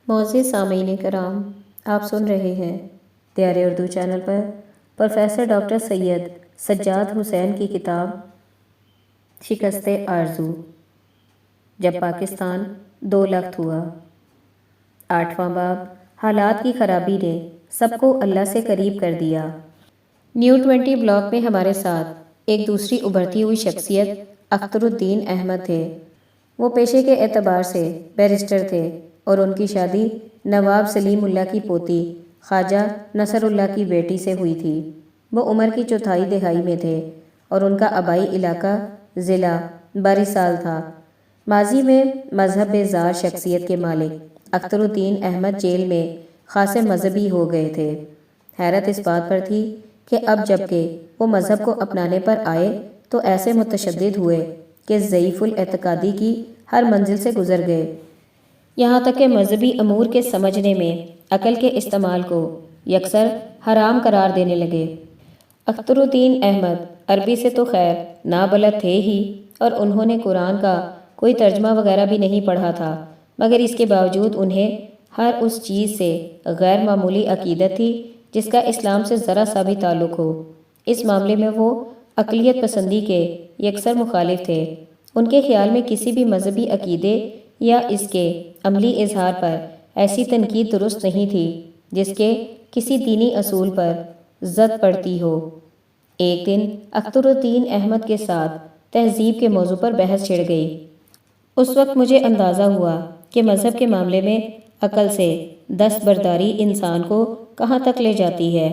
معزز سامعین کرام، آپ سن رہے ہیں دیار اردو چینل پر پروفیسر ڈاکٹر سید سجاد حسین کی کتاب شکست آرزو، جب پاکستان دو لخت ہوا۔ 8واں باب، حالات کی خرابی نے سب کو اللہ سے قریب کر دیا۔ نیو 20 بلاک میں ہمارے ساتھ ایک دوسری ابھرتی ہوئی شخصیت اختر الدین احمد تھے۔ وہ پیشے کے اعتبار سے بیرسٹر تھے اور ان کی شادی نواب سلیم اللہ کی پوتی خواجہ نصر اللہ کی بیٹی سے ہوئی تھی۔ وہ عمر کی چوتھائی دہائی میں تھے اور ان کا آبائی علاقہ ضلع بارسال تھا۔ ماضی میں مذہب بیزار شخصیت کے مالک اختر الدین احمد جیل میں خاصے مذہبی ہو گئے تھے۔ حیرت اس بات پر تھی کہ اب جب کہ وہ مذہب کو اپنانے پر آئے تو ایسے متشدد ہوئے کہ ضعیف الاعتقادی کی ہر منزل سے گزر گئے، یہاں تک کہ مذہبی امور کے سمجھنے میں عقل کے استعمال کو یکسر حرام قرار دینے لگے۔ اختر الدین احمد عربی سے تو خیر نابلد تھے ہی، اور انہوں نے قرآن کا کوئی ترجمہ وغیرہ بھی نہیں پڑھا تھا، مگر اس کے باوجود انہیں ہر اس چیز سے غیر معمولی عقیدت تھی جس کا اسلام سے ذرا سا بھی تعلق ہو۔ اس معاملے میں وہ اقلیت پسندی کے یکسر مخالف تھے۔ ان کے خیال میں کسی بھی مذہبی عقیدے یا اس کے عملی اظہار پر ایسی تنقید درست نہیں تھی جس کے کسی دینی اصول پر زد پڑتی ہو۔ ایک دن اختر الدین احمد کے ساتھ تہذیب کے موضوع پر بحث چھڑ گئی۔ اس وقت مجھے اندازہ ہوا کہ مذہب کے معاملے میں عقل سے دستبرداری انسان کو کہاں تک لے جاتی ہے۔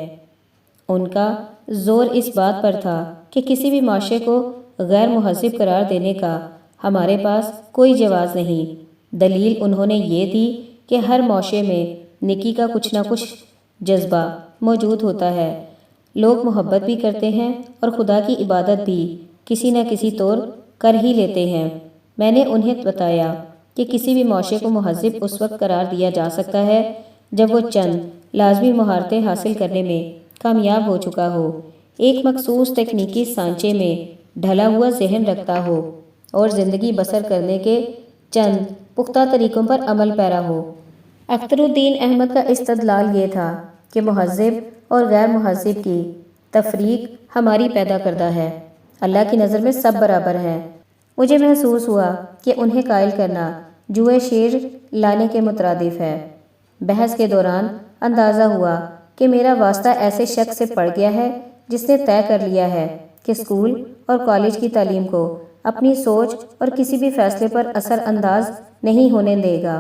ان کا زور اس بات پر تھا کہ کسی بھی معاشرے کو غیر مہذب قرار دینے کا ہمارے پاس کوئی جواز نہیں۔ دلیل انہوں نے یہ دی کہ ہر معاشرے میں نیکی کا کچھ نہ کچھ جذبہ موجود ہوتا ہے۔ لوگ محبت بھی کرتے ہیں اور خدا کی عبادت بھی کسی نہ کسی طور کر ہی لیتے ہیں۔ میں نے انہیں بتایا کہ کسی بھی معاشرے کو مہذب اس وقت قرار دیا جا سکتا ہے جب وہ چند لازمی مہارتیں حاصل کرنے میں کامیاب ہو چکا ہو، ایک مخصوص تکنیکی سانچے میں ڈھلا ہوا ذہن رکھتا ہو اور زندگی بسر کرنے کے چند پختہ طریقوں پر عمل پیرا ہو۔ اختر الدین احمد کا استدلال یہ تھا کہ مہذب اور غیر مہذب کی تفریق ہماری پیدا کردہ ہے، اللہ کی نظر میں سب برابر ہیں۔ مجھے محسوس ہوا کہ انہیں قائل کرنا جوئے شیر لانے کے مترادف ہے۔ بحث کے دوران اندازہ ہوا کہ میرا واسطہ ایسے شخص سے پڑ گیا ہے جس نے طے کر لیا ہے کہ اسکول اور کالج کی تعلیم کو اپنی سوچ اور کسی بھی فیصلے پر اثر انداز نہیں ہونے دے گا۔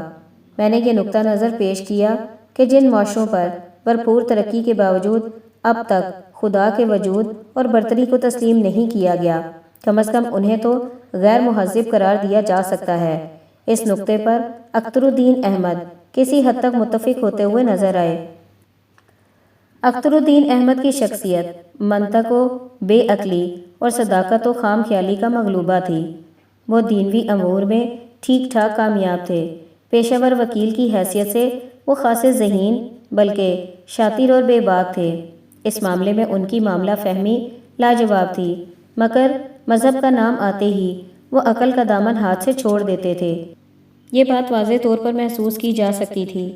میں نے یہ نقطہ نظر پیش کیا کہ جن معاشروں پر بھرپور ترقی کے باوجود اب تک خدا کے وجود اور برتری کو تسلیم نہیں کیا گیا، کم از کم انہیں تو غیر مہذب قرار دیا جا سکتا ہے۔ اس نقطے پر اختر الدین احمد کسی حد تک متفق ہوتے ہوئے نظر آئے۔ اختر الدین احمد کی شخصیت منطق و بے عقلی اور صداقت و خام خیالی کا مغلوبہ تھی۔ وہ دینوی امور میں ٹھیک ٹھاک کامیاب تھے۔ پیشہ ور وکیل کی حیثیت سے وہ خاصے ذہین بلکہ شاطر اور بے باک تھے۔ اس معاملے میں ان کی معاملہ فہمی لاجواب تھی، مگر مذہب کا نام آتے ہی وہ عقل کا دامن ہاتھ سے چھوڑ دیتے تھے۔ یہ بات واضح طور پر محسوس کی جا سکتی تھی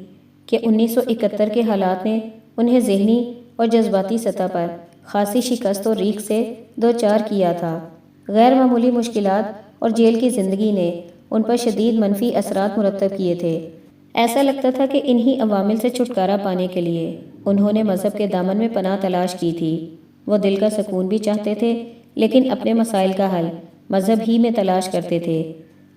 کہ 1971 کے حالات نے انہیں ذہنی اور جذباتی سطح پر خاصی شکست اور ریکھ سے دوچار کیا تھا۔ غیر معمولی مشکلات اور جیل کی زندگی نے ان پر شدید منفی اثرات مرتب کیے تھے۔ ایسا لگتا تھا کہ انہی عوامل سے چھٹکارا پانے کے لیے انہوں نے مذہب کے دامن میں پناہ تلاش کی تھی۔ وہ دل کا سکون بھی چاہتے تھے لیکن اپنے مسائل کا حل مذہب ہی میں تلاش کرتے تھے۔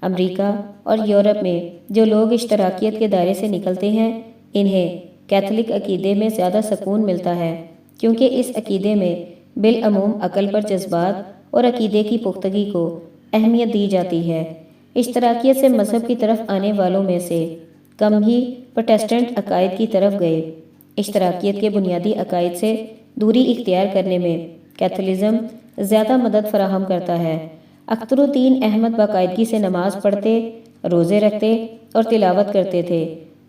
امریکہ اور یورپ میں جو لوگ اشتراکیت کے دائرے سے نکلتے ہیں انہیں کیتھولک عقیدے میں زیادہ سکون ملتا ہے، کیونکہ اس عقیدے میں بالعموم عقل پر جذبات اور عقیدے کی پختگی کو اہمیت دی جاتی ہے۔ اشتراکیت سے مذہب کی طرف آنے والوں میں سے کم ہی پروٹسٹنٹ عقائد کی طرف گئے۔ اشتراکیت کے بنیادی عقائد سے دوری اختیار کرنے میں کیتھولزم زیادہ مدد فراہم کرتا ہے۔ اختر الدین احمد باقاعدگی سے نماز پڑھتے، روزے رکھتے اور تلاوت کرتے تھے۔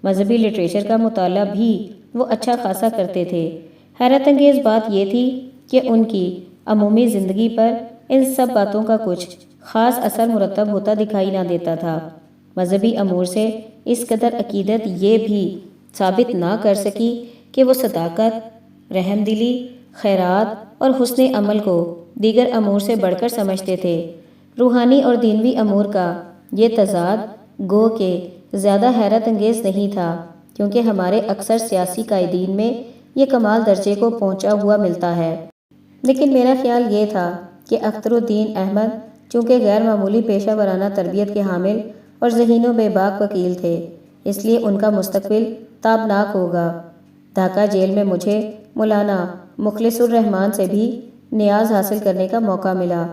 مذہبی لٹریچر کا مطالعہ بھی وہ اچھا خاصا کرتے تھے۔ حیرت انگیز بات یہ تھی کہ ان کی عمومی زندگی پر ان سب باتوں کا کچھ خاص اثر مرتب ہوتا دکھائی نہ دیتا تھا۔ مذہبی امور سے اس قدر عقیدت یہ بھی ثابت نہ کر سکی کہ وہ صداقت، رحم دلی، خیرات اور حسن عمل کو دیگر امور سے بڑھ کر سمجھتے تھے۔ روحانی اور دینوی امور کا یہ تضاد گو کہ زیادہ حیرت انگیز نہیں تھا، کیونکہ ہمارے اکثر سیاسی قائدین میں یہ کمال درجے کو پہنچا ہوا ملتا ہے۔ لیکن میرا خیال یہ تھا کہ اختر الدین احمد چونکہ غیر معمولی پیشہ ورانہ تربیت کے حامل اور ذہین و بے باک وکیل تھے، اس لیے ان کا مستقبل تابناک ہوگا۔ ڈھاکہ جیل میں مجھے مولانا مخلص الرحمان سے بھی نیاز حاصل کرنے کا موقع ملا،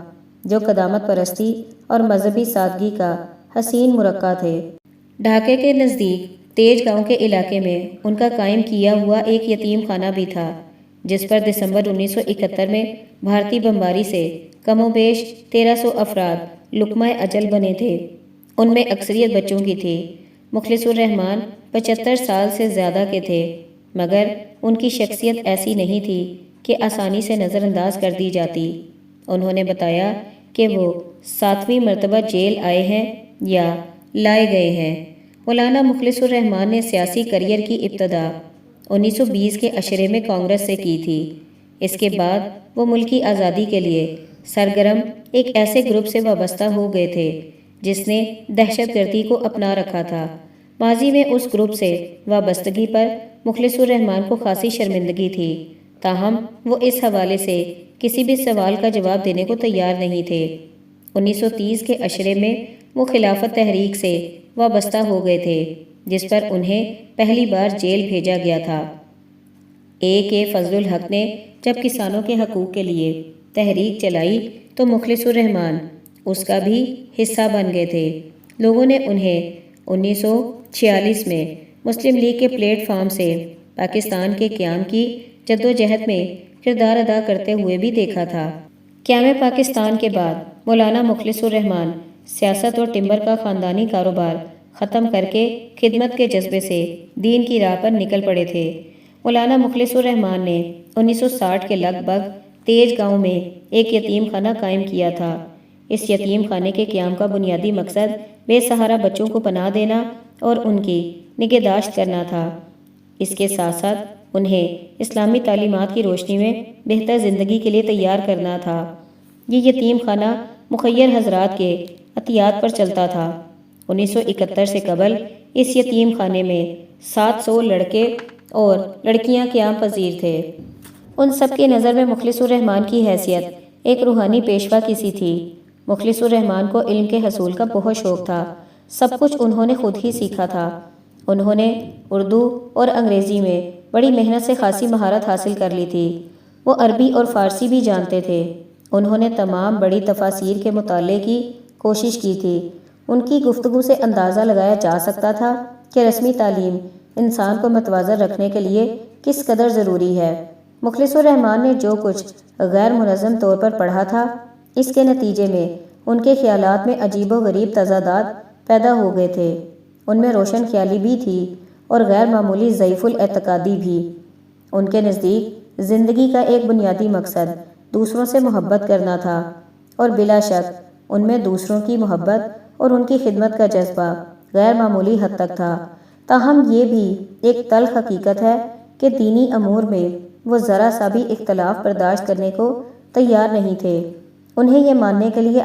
جو قدامت پرستی اور مذہبی سادگی کا حسین مرقع تھے۔ ڈھاکے کے نزدیک تیج گاؤں کے علاقے میں ان کا قائم کیا ہوا ایک یتیم خانہ بھی تھا، جس پر دسمبر 1971 میں بھارتی بمباری سے کم و بیش 1300 افراد لقمہ اجل بنے تھے۔ ان میں اکثریت بچوں کی تھی۔ مخلص الرحمان 75 سال سے زیادہ کے تھے، مگر ان کی شخصیت ایسی نہیں تھی کہ آسانی سے نظر انداز کر دی جاتی۔ انہوں نے بتایا کہ وہ 7ویں مرتبہ جیل آئے ہیں یا لائے گئے ہیں۔ مولانا مخلص الرحمان نے سیاسی کریئر کی ابتدا 1920 کے عشرے میں کانگریس سے کی تھی۔ اس کے بعد وہ ملکی آزادی کے لیے سرگرم ایک ایسے گروپ سے وابستہ ہو گئے تھے جس نے دہشت گردی کو اپنا رکھا تھا۔ ماضی میں اس گروپ سے وابستگی پر مخلص الرحمان کو خاصی شرمندگی تھی، تاہم وہ اس حوالے سے کسی بھی سوال کا جواب دینے کو تیار نہیں تھے۔ 1930 کے عشرے میں وہ خلافت تحریک سے وابستہ ہو گئے تھے، جس پر انہیں پہلی بار جیل بھیجا گیا تھا۔ کے فضل الحق نے جب کسانوں کے حقوق کے لیے تحریک چلائی تو مخلص الرحمان اس کا بھی حصہ بن گئے تھے۔ لوگوں نے انہیں 1946 میں مسلم لیگ کے پلیٹ فارم سے پاکستان کے قیام کی جدوجہد میں کردار ادا کرتے ہوئے بھی دیکھا تھا۔ قیام پاکستان کے بعد مولانا مخلص الرحمان سیاست اور ٹمبر کا خاندانی کاروبار ختم کر کے خدمت کے جذبے سے دین کی راہ پر نکل پڑے تھے۔ مولانا مخلص الرحمان نے 1960 کے لگ بھگ تیج گاؤں میں ایک یتیم خانہ قائم کیا تھا۔ اس یتیم خانے کے قیام کا بنیادی مقصد بے سہارا بچوں کو پناہ دینا اور ان کی نگہداشت کرنا تھا۔ اس کے ساتھ ساتھ انہیں اسلامی تعلیمات کی روشنی میں بہتر زندگی کے لیے تیار کرنا تھا۔ یہ یتیم خانہ مخیر حضرات کے عطیات پر چلتا تھا۔ 1971 سے قبل اس یتیم خانے میں 700 لڑکے اور لڑکیاں قیام پذیر تھے۔ ان سب کی نظر میں مخلص الرحمان کی حیثیت ایک روحانی پیشوا کی سی تھی۔ مخلص الرحمان کو علم کے حصول کا بہت شوق تھا۔ سب کچھ انہوں نے خود ہی سیکھا تھا۔ انہوں نے اردو اور انگریزی میں بڑی محنت سے خاصی مہارت حاصل کر لی تھی۔ وہ عربی اور فارسی بھی جانتے تھے۔ انہوں نے تمام بڑی تفاسیر کے مطالعے کی کوشش کی تھی۔ ان کی گفتگو سے اندازہ لگایا جا سکتا تھا کہ رسمی تعلیم انسان کو متوازن رکھنے کے لیے کس قدر ضروری ہے۔ مخلص الرحمان نے جو کچھ غیر منظم طور پر پڑھا تھا، اس کے نتیجے میں ان کے خیالات میں عجیب و غریب تضادات پیدا ہو گئے تھے۔ ان میں روشن خیالی بھی تھی اور غیر معمولی ضعیف الاعتقادی بھی۔ ان کے نزدیک زندگی کا ایک بنیادی مقصد دوسروں سے محبت کرنا تھا، اور بلا شک ان میں دوسروں کی محبت اور ان کی خدمت کا جذبہ غیر معمولی حد تک تھا۔ تاہم یہ بھی ایک تلخ حقیقت ہے کہ دینی امور میں وہ ذرا سا بھی اختلاف برداشت کرنے کو تیار نہیں تھے۔ انہیں یہ ماننے کے لیے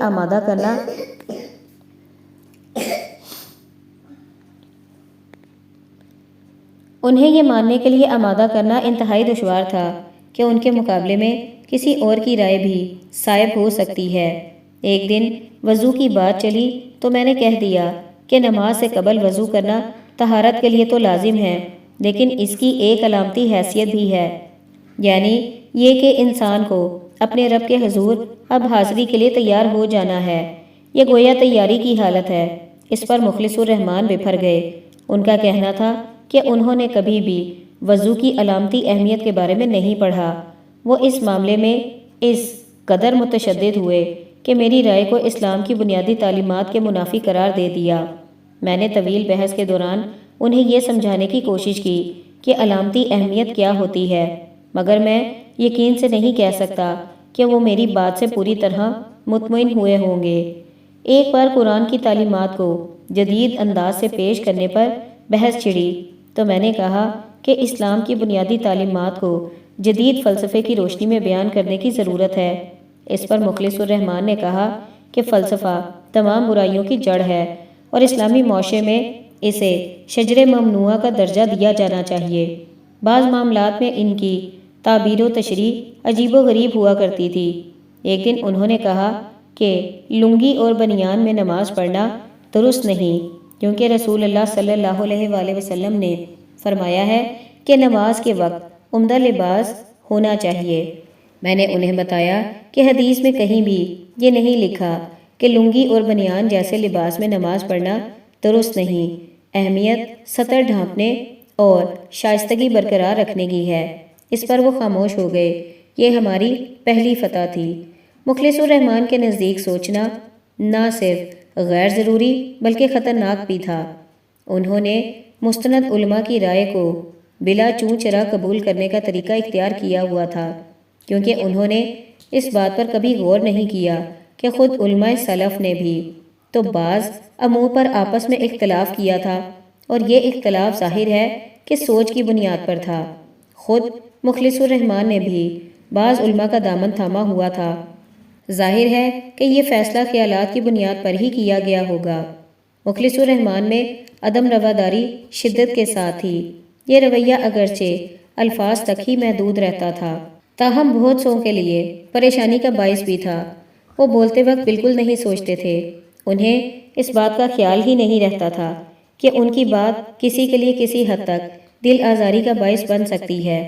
آمادہ کرنا انتہائی دشوار تھا کہ ان کے مقابلے میں کسی اور کی رائے بھی صائب ہو سکتی ہے۔ ایک دن وضو کی بات چلی تو میں نے کہہ دیا کہ نماز سے قبل وضو کرنا طہارت کے لیے تو لازم ہے، لیکن اس کی ایک علامتی حیثیت بھی ہے، یعنی یہ کہ انسان کو اپنے رب کے حضور اب حاضری کے لیے تیار ہو جانا ہے۔ یہ گویا تیاری کی حالت ہے۔ اس پر مخلص الرحمان بپھر گئے۔ ان کا کہنا تھا کہ انہوں نے کبھی بھی وضو کی علامتی اہمیت کے بارے میں نہیں پڑھا۔ وہ اس معاملے میں اس قدر متشدد ہوئے کہ میری رائے کو اسلام کی بنیادی تعلیمات کے منافی قرار دے دیا۔ میں نے طویل بحث کے دوران انہیں یہ سمجھانے کی کوشش کی کہ علامتی اہمیت کیا ہوتی ہے، مگر میں یقین سے نہیں کہہ سکتا کہ وہ میری بات سے پوری طرح مطمئن ہوئے ہوں گے۔ ایک بار قرآن کی تعلیمات کو جدید انداز سے پیش کرنے پر بحث چھڑی تو میں نے کہا کہ اسلام کی بنیادی تعلیمات کو جدید فلسفے کی روشنی میں بیان کرنے کی ضرورت ہے۔ اس پر مخلص الرحمان نے کہا کہ فلسفہ تمام برائیوں کی جڑ ہے اور اسلامی معاشرے میں اسے شجر ممنوعہ کا درجہ دیا جانا چاہیے۔ بعض معاملات میں ان کی تعبیر و تشریح عجیب و غریب ہوا کرتی تھی۔ ایک دن انہوں نے کہا کہ لنگی اور بنیان میں نماز پڑھنا درست نہیں، کیونکہ رسول اللہ صلی اللہ علیہ وآلہ وسلم نے فرمایا ہے کہ نماز کے وقت عمدہ لباس ہونا چاہیے۔ میں نے انہیں بتایا کہ حدیث میں کہیں بھی یہ نہیں لکھا کہ لنگی اور بنیان جیسے لباس میں نماز پڑھنا درست نہیں۔ اہمیت سطر ڈھانپنے اور شائستگی برقرار رکھنے کی ہے۔ اس پر وہ خاموش ہو گئے۔ یہ ہماری پہلی فتح تھی۔ مخلص الرحمان کے نزدیک سوچنا نہ صرف غیر ضروری بلکہ خطرناک بھی تھا۔ انہوں نے مستند علماء کی رائے کو بلا چوں چرا قبول کرنے کا طریقہ اختیار کیا ہوا تھا، کیونکہ انہوں نے اس بات پر کبھی غور نہیں کیا کہ خود علماء سلف نے بھی تو بعض امور پر آپس میں اختلاف کیا تھا، اور یہ اختلاف ظاہر ہے کہ سوچ کی بنیاد پر تھا۔ خود مخلص الرحمان نے بھی بعض علماء کا دامن تھاما ہوا تھا۔ ظاہر ہے کہ یہ فیصلہ خیالات کی بنیاد پر ہی کیا گیا ہوگا۔ مخلص الرحمان میں عدم رواداری شدت کے ساتھ تھی۔ یہ رویہ اگرچہ الفاظ تک ہی محدود رہتا تھا، تاہم بہت سو کے لیے پریشانی کا باعث بھی تھا۔ وہ بولتے وقت بالکل نہیں سوچتے تھے۔ انہیں اس بات کا خیال ہی نہیں رہتا تھا کہ ان کی بات کسی کے لیے کسی حد تک دل آزاری کا باعث بن سکتی ہے۔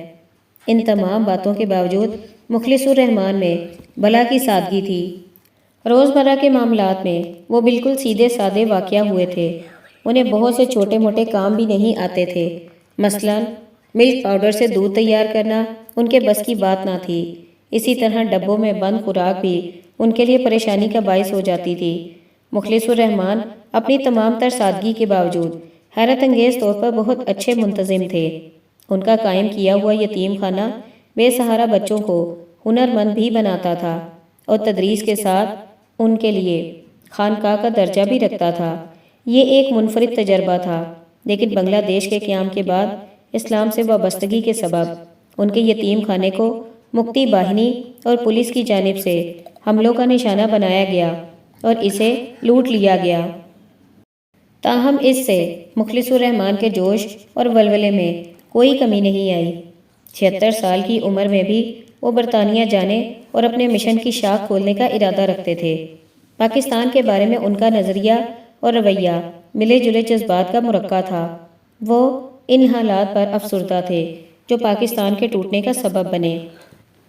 ان تمام باتوں کے باوجود مخلص الرحمان میں بلا کی سادگی تھی۔ روزمرہ کے معاملات میں وہ بالکل سیدھے سادے واقعہ ہوئے تھے۔ انہیں بہت سے چھوٹے موٹے کام بھی نہیں آتے تھے۔ مثلاً ملک پاؤڈر سے دودھ تیار کرنا ان کے بس کی بات نہ تھی۔ اسی طرح ڈبوں میں بند خوراک بھی ان کے لیے پریشانی کا باعث ہو جاتی تھی۔ مخلص الرحمان اپنی تمام تر سادگی کے باوجود حیرت انگیز طور پر بہت اچھے منتظم تھے۔ ان کا قائم کیا ہوا یتیم خانہ بے سہارا بچوں کو ہنرمند بھی بناتا تھا اور تدریس کے ساتھ ان کے لیے خانقاہ کا درجہ بھی رکھتا تھا۔ یہ ایک منفرد تجربہ تھا، لیکن بنگلہ دیش کے قیام کے بعد اسلام سے وابستگی کے سبب ان کے یتیم خانے کو مکتی باہنی اور پولیس کی جانب سے حملوں کا نشانہ بنایا گیا اور اسے لوٹ لیا گیا۔ تاہم اس سے مخلص الرحمان کے جوش اور ولولے میں کوئی کمی نہیں آئی۔ 76 سال کی عمر میں بھی وہ برطانیہ جانے اور اپنے مشن کی شاخ کھولنے کا ارادہ رکھتے تھے۔ پاکستان کے بارے میں ان کا نظریہ اور رویہ ملے جلے جذبات کا مرکب تھا۔ وہ ان حالات پر افسردہ تھے جو پاکستان کے ٹوٹنے کا سبب بنے۔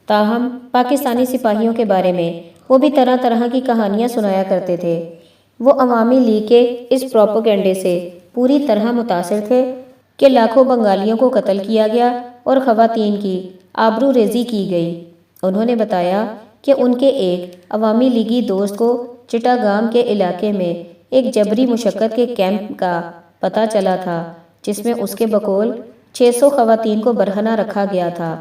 تاہم پاکستانی سپاہیوں کے بارے میں وہ بھی طرح طرح کی کہانیاں سنایا کرتے تھے۔ وہ عوامی لیگ کے اس پروپیگنڈے سے پوری طرح متاثر تھے کہ لاکھوں بنگالیوں کو قتل کیا گیا اور خواتین کی آبرو ریزی کی گئی۔ انہوں نے بتایا کہ ان کے ایک عوامی لیگی دوست کو چٹاگام کے علاقے میں ایک جبری مشقت کے کیمپ کا پتہ چلا تھا، جس میں اس کے بقول 600 خواتین کو برہنہ رکھا گیا تھا۔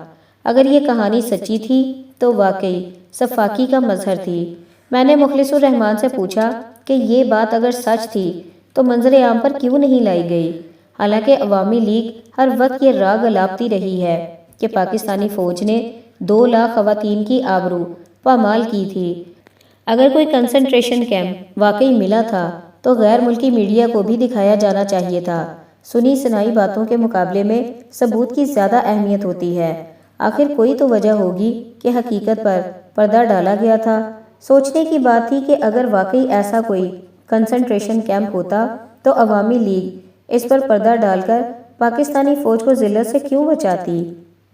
اگر یہ کہانی سچی تھی تو واقعی سفاکی کا مظہر تھی۔ میں نے مخلص الرحمان سے پوچھا کہ یہ بات اگر سچ تھی تو منظر عام پر کیوں نہیں لائی گئی، حالانکہ عوامی لیگ ہر وقت یہ راگ الاپتی رہی ہے کہ پاکستانی فوج نے 2 لاکھ خواتین کی آبرو پامال کی تھی۔ اگر کوئی کنسنٹریشن کیمپ واقعی ملا تھا تو غیر ملکی میڈیا کو بھی دکھایا جانا چاہیے تھا۔ سنی سنائی باتوں کے مقابلے میں ثبوت کی زیادہ اہمیت ہوتی ہے۔ آخر کوئی تو وجہ ہوگی کہ حقیقت پر پردہ ڈالا گیا تھا۔ سوچنے کی بات تھی کہ اگر واقعی ایسا کوئی کنسنٹریشن کیمپ ہوتا تو عوامی لیگ اس پر پردہ ڈال کر پاکستانی فوج کو ذلت سے کیوں بچاتی؟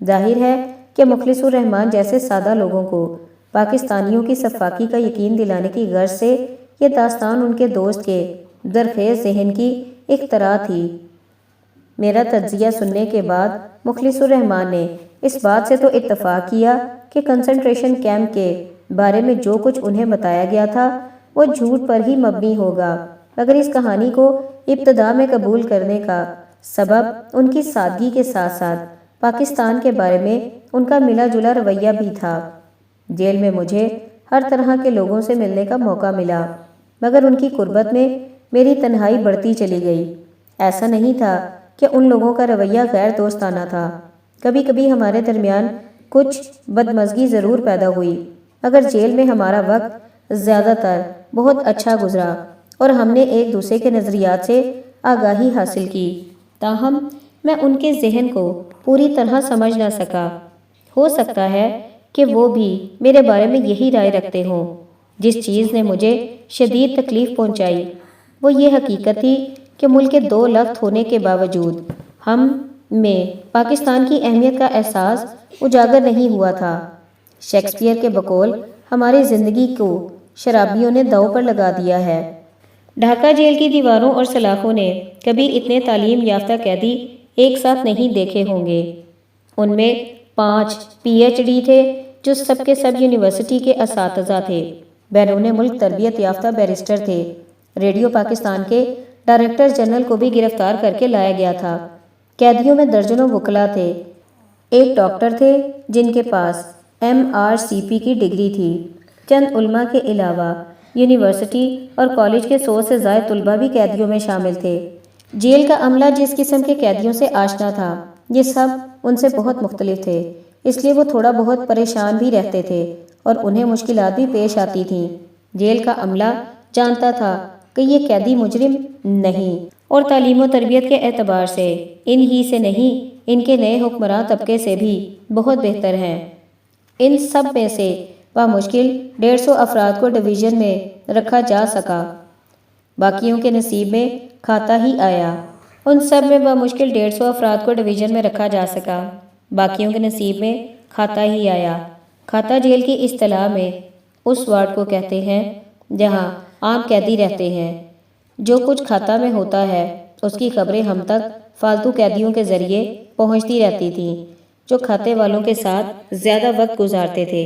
ظاہر ہے کہ مخلص الرحمان جیسے سادہ لوگوں کو پاکستانیوں کی سفاکی کا یقین دلانے کی غرض سے یہ داستان ان کے دوست کے درخیز ذہن کی اختراع تھی۔ میرا تجزیہ سننے کے بعد مخلص الرحمان نے اس بات سے تو اتفاق کیا کہ کنسنٹریشن کیمپ کے بارے میں جو کچھ انہیں بتایا گیا تھا وہ جھوٹ پر ہی مبنی ہوگا، مگر اس کہانی کو ابتدا میں قبول کرنے کا سبب ان کی سادگی کے ساتھ ساتھ پاکستان کے بارے میں ان کا ملا جلا رویہ بھی تھا۔ جیل میں مجھے ہر طرح کے لوگوں سے ملنے کا موقع ملا۔ مگر ان کی قربت میں میری تنہائی بڑھتی چلی گئی۔ ایسا نہیں تھا کہ ان لوگوں کا رویہ غیر دوستانہ تھا، کبھی کبھی ہمارے درمیان کچھ بدمزگی ضرور پیدا ہوئی، مگر جیل میں ہمارا وقت زیادہ تر بہت اچھا گزرا اور ہم نے ایک دوسرے کے نظریات سے آگاہی حاصل کی۔ تاہم میں ان کے ذہن کو پوری طرح سمجھ نہ سکا۔ ہو سکتا ہے کہ وہ بھی میرے بارے میں یہی رائے رکھتے ہوں۔ جس چیز نے مجھے شدید تکلیف پہنچائی وہ یہ حقیقت تھی کہ ملک کے دو لخت ہونے کے باوجود ہم میں پاکستان کی اہمیت کا احساس اجاگر نہیں ہوا تھا۔ شیکسپیئر کے بقول ہماری زندگی کو شرابیوں نے داؤ پر لگا دیا ہے۔ ڈھاکہ جیل کی دیواروں اور سلاخوں نے کبھی اتنے تعلیم یافتہ قیدی ایک ساتھ نہیں دیکھے ہوں گے۔ ان میں 5 PhD تھے جو سب کے سب یونیورسٹی کے اساتذہ تھے، بیرون ملک تربیت یافتہ بیرسٹر تھے۔ ریڈیو پاکستان کے ڈائریکٹر جنرل کو بھی گرفتار کر کے لایا گیا تھا۔ قیدیوں میں درجنوں وکلاء تھے، ایک ڈاکٹر تھے جن کے پاس MRCP کی ڈگری تھی۔ چند علماء کے علاوہ یونیورسٹی اور کالج کے 100 سے زائد طلباء بھی قیدیوں میں شامل تھے۔ جیل کا عملہ جس قسم کے قیدیوں سے آشنا تھا، یہ سب ان سے بہت مختلف تھے، اس لیے وہ تھوڑا بہت پریشان بھی رہتے تھے اور انہیں مشکلات بھی پیش آتی تھیں۔ جیل کا عملہ جانتا تھا کہ یہ قیدی مجرم نہیں اور تعلیم و تربیت کے اعتبار سے ان ہی سے نہیں، ان کے نئے حکمراں طبقے سے بھی بہت بہتر ہیں۔ ان سب میں سے بمشکل 150 افراد کو ڈویژن میں رکھا جا سکا، باقیوں کے نصیب میں کھاتا ہی آیا۔ ان سب میں بمشکل 150 افراد کو ڈویژن میں رکھا جا سکا، باقیوں کے نصیب میں کھاتا ہی آیا۔ کھاتا جیل کی اصطلاح میں اس وارڈ کو کہتے ہیں جہاں عام قیدی رہتے ہیں۔ جو کچھ کھاتا میں ہوتا ہے اس کی خبریں ہم تک فالتو قیدیوں کے ذریعے پہنچتی رہتی تھیں جو کھاتے والوں کے ساتھ زیادہ وقت گزارتے تھے۔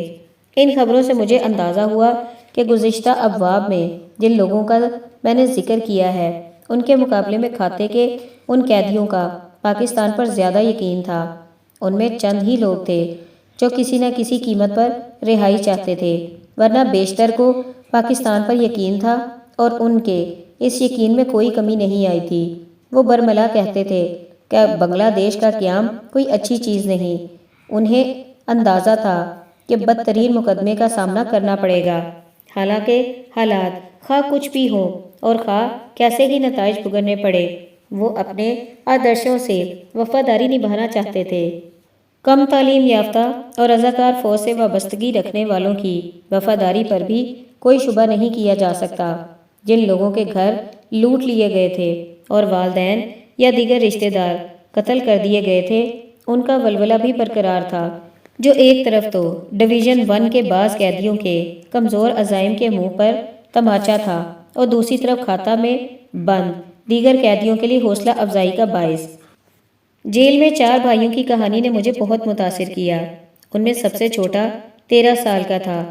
ان خبروں سے مجھے اندازہ ہوا کہ گزشتہ ابواب میں جن لوگوں کا میں نے ذکر کیا ہے ان کے مقابلے میں کھاتے کے ان قیدیوں کا پاکستان پر زیادہ یقین تھا۔ ان میں چند ہی لوگ تھے جو کسی نہ کسی قیمت پر رہائی چاہتے تھے، ورنہ بیشتر کو پاکستان پر یقین تھا اور ان کے اس یقین میں کوئی کمی نہیں آئی تھی۔ وہ برملا کہتے تھے کہ بنگلہ دیش کا قیام کوئی اچھی چیز نہیں۔ انہیں اندازہ تھا کہ بدترین مقدمے کا سامنا کرنا پڑے گا، حالانکہ حالات خواہ کچھ بھی ہوں اور خواہ کیسے ہی نتائج بھگتنے پڑے، وہ اپنے آدرشوں سے وفاداری نبھانا چاہتے تھے۔ کم تعلیم یافتہ اور رضاکار فوج سے وابستگی رکھنے والوں کی وفاداری پر بھی کوئی شبہ نہیں کیا جا سکتا۔ جن لوگوں کے گھر لوٹ لیے گئے تھے اور والدین یا دیگر رشتہ دار قتل کر دیے گئے تھے، ان کا ولولہ بھی برقرار تھا، جو ایک طرف تو ڈویژن 1 کے بعض قیدیوں کے کمزور عزائم کے منہ پر تماچا تھا اور دوسری طرف کھاتا میں بند دیگر قیدیوں کے لیے حوصلہ افزائی کا باعث۔ جیل میں 4 بھائیوں کی کہانی نے مجھے بہت متاثر کیا۔ ان میں سب سے چھوٹا 13 سال کا تھا۔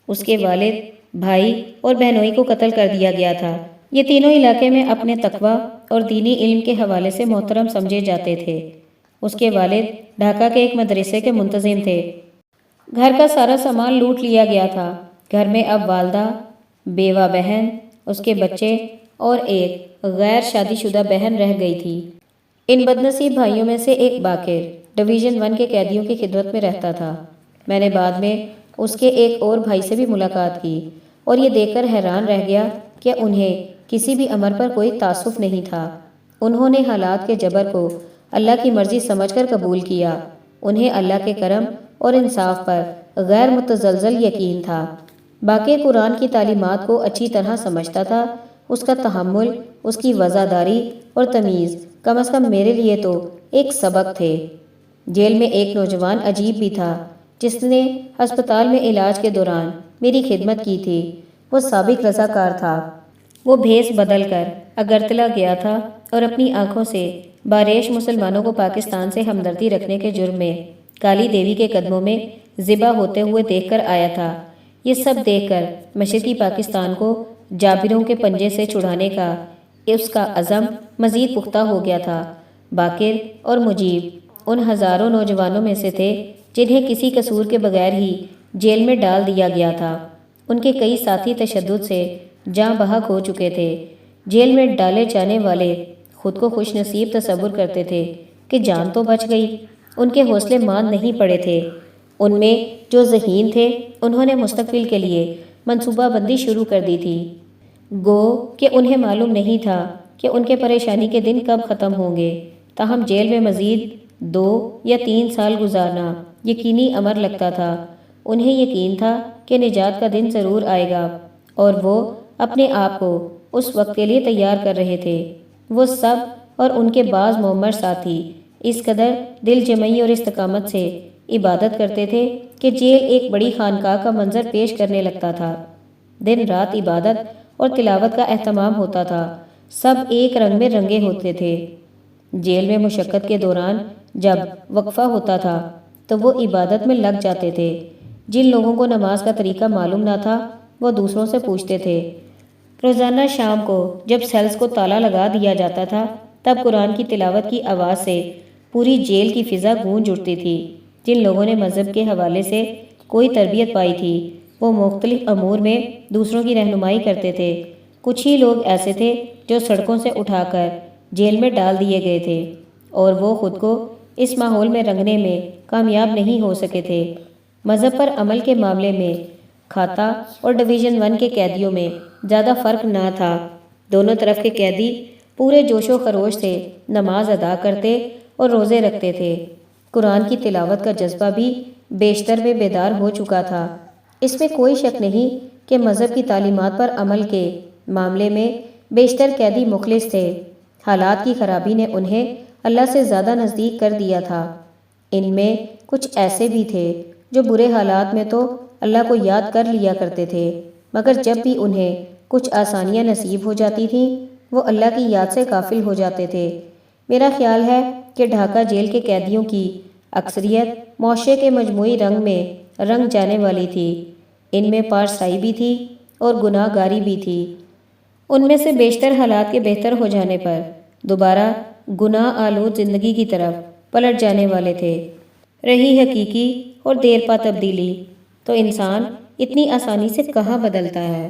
اس کے والد، بھائی اور بہنوئی کو قتل کر دیا گیا تھا۔ یہ تینوں علاقے میں اپنے تقوی اور دینی علم کے حوالے سے محترم سمجھے جاتے تھے۔ اس کے والد ڈھاکہ کے ایک مدرسے کے منتظم تھے۔ گھر کا سارا سامان لوٹ لیا گیا تھا۔ گھر میں اب والدہ، بیوہ بہن، اس کے بچے اور ایک غیر شادی شدہ بہن رہ گئی تھی۔ ان بدنصیب بھائیوں میں سے ایک باقر ڈویژن 1 کے قیدیوں کی خدمت میں رہتا تھا۔ میں نے بعد میں اس کے ایک اور بھائی سے بھی ملاقات کی اور یہ دیکھ کر حیران رہ گیا کہ انہیں کسی بھی امر پر کوئی تعصب نہیں تھا۔ انہوں نے حالات کے جبر کو اللہ کی مرضی سمجھ کر قبول کیا۔ انہیں اللہ کے کرم اور انصاف پر غیر متزلزل یقین تھا۔ باقی قرآن کی تعلیمات کو اچھی طرح سمجھتا تھا۔ اس کا تحمل، اس کی وزاداری اور تمیز کم از کم میرے لیے تو ایک سبق تھے۔ جیل میں ایک نوجوان عجیب بھی تھا جس نے ہسپتال میں علاج کے دوران میری خدمت کی تھی۔ وہ سابق رضاکار تھا۔ وہ بھیس بدل کر اگرتلا گیا تھا اور اپنی آنکھوں سے باریش مسلمانوں کو پاکستان سے ہمدردی رکھنے کے جرم میں کالی دیوی کے قدموں میں ذبح ہوتے ہوئے دیکھ کر آیا تھا۔ یہ سب دیکھ کر مشرقی پاکستان کو جابروں کے پنجے سے چھڑانے کا اس کا عزم مزید پختہ ہو گیا تھا۔ باقر اور مجیب ان ہزاروں نوجوانوں میں سے تھے جنہیں کسی قصور کے بغیر ہی جیل میں ڈال دیا گیا تھا۔ ان کے کئی ساتھی تشدد سے جاں بحق ہو چکے تھے۔ جیل میں ڈالے جانے والے خود کو خوش نصیب تصور کرتے تھے کہ جان تو بچ گئی۔ ان کے حوصلے ماند نہیں پڑے تھے۔ ان میں جو ذہین تھے انہوں نے مستقبل کے لیے منصوبہ بندی شروع کر دی تھی۔ گو کہ انہیں معلوم نہیں تھا کہ ان کے پریشانی کے دن کب ختم ہوں گے، تاہم جیل میں مزید 2 یا 3 سال گزارنا یقینی امر لگتا تھا۔ انہیں یقین تھا کہ نجات کا دن ضرور آئے گا، اور وہ اپنے آپ کو اس وقت کے لیے تیار کر رہے تھے۔ وہ سب اور ان کے بعض معمر ساتھی اس قدر دل جمعی اور استقامت سے عبادت کرتے تھے کہ جیل ایک بڑی خانقاہ کا منظر پیش کرنے لگتا تھا۔ دن رات عبادت اور تلاوت کا اہتمام ہوتا تھا۔ سب ایک رنگ میں رنگے ہوتے تھے۔ جیل میں مشقت کے دوران جب وقفہ ہوتا تھا تو وہ عبادت میں لگ جاتے تھے۔ جن لوگوں کو نماز کا طریقہ معلوم نہ تھا وہ دوسروں سے پوچھتے تھے۔ روزانہ شام کو جب سیلز کو تالا لگا دیا جاتا تھا تب قرآن کی تلاوت کی آواز سے پوری جیل کی فضا گونج اٹھتی تھی۔ جن لوگوں نے مذہب کے حوالے سے کوئی تربیت پائی تھی وہ مختلف امور میں دوسروں کی رہنمائی کرتے تھے۔ کچھ ہی لوگ ایسے تھے جو سڑکوں سے اٹھا کر جیل میں ڈال دیے گئے تھے، اور وہ خود کو اس ماحول میں رنگنے میں کامیاب نہیں ہو سکے تھے۔ مذہب پر عمل کے معاملے میں کھاتا اور ڈویژن 1 کے قیدیوں میں زیادہ فرق نہ تھا۔ دونوں طرف کے قیدی پورے جوش و خروش سے نماز ادا کرتے اور روزے رکھتے تھے۔ قرآن کی تلاوت کا جذبہ بھی بیشتر میں بیدار ہو چکا تھا۔ اس میں کوئی شک نہیں کہ مذہب کی تعلیمات پر عمل کے معاملے میں بیشتر قیدی مخلص تھے۔ حالات کی خرابی نے انہیں اللہ سے زیادہ نزدیک کر دیا تھا۔ ان میں کچھ ایسے بھی تھے جو برے حالات میں تو اللہ کو یاد کر لیا کرتے تھے، مگر جب بھی انہیں کچھ آسانیاں نصیب ہو جاتی تھیں وہ اللہ کی یاد سے غافل ہو جاتے تھے۔ میرا خیال ہے کہ ڈھاکہ جیل کے قیدیوں کی اکثریت معاشرے کے مجموعی رنگ میں رنگ جانے والی تھی۔ ان میں پارسائی بھی تھی اور گناہ گاری بھی تھی۔ ان میں سے بیشتر حالات کے بہتر ہو جانے پر دوبارہ گناہ آلود زندگی کی طرف پلٹ جانے والے تھے۔ رہی حقیقی اور دیر پا تبدیلی تو انسان اتنی آسانی سے کہاں بدلتا ہے۔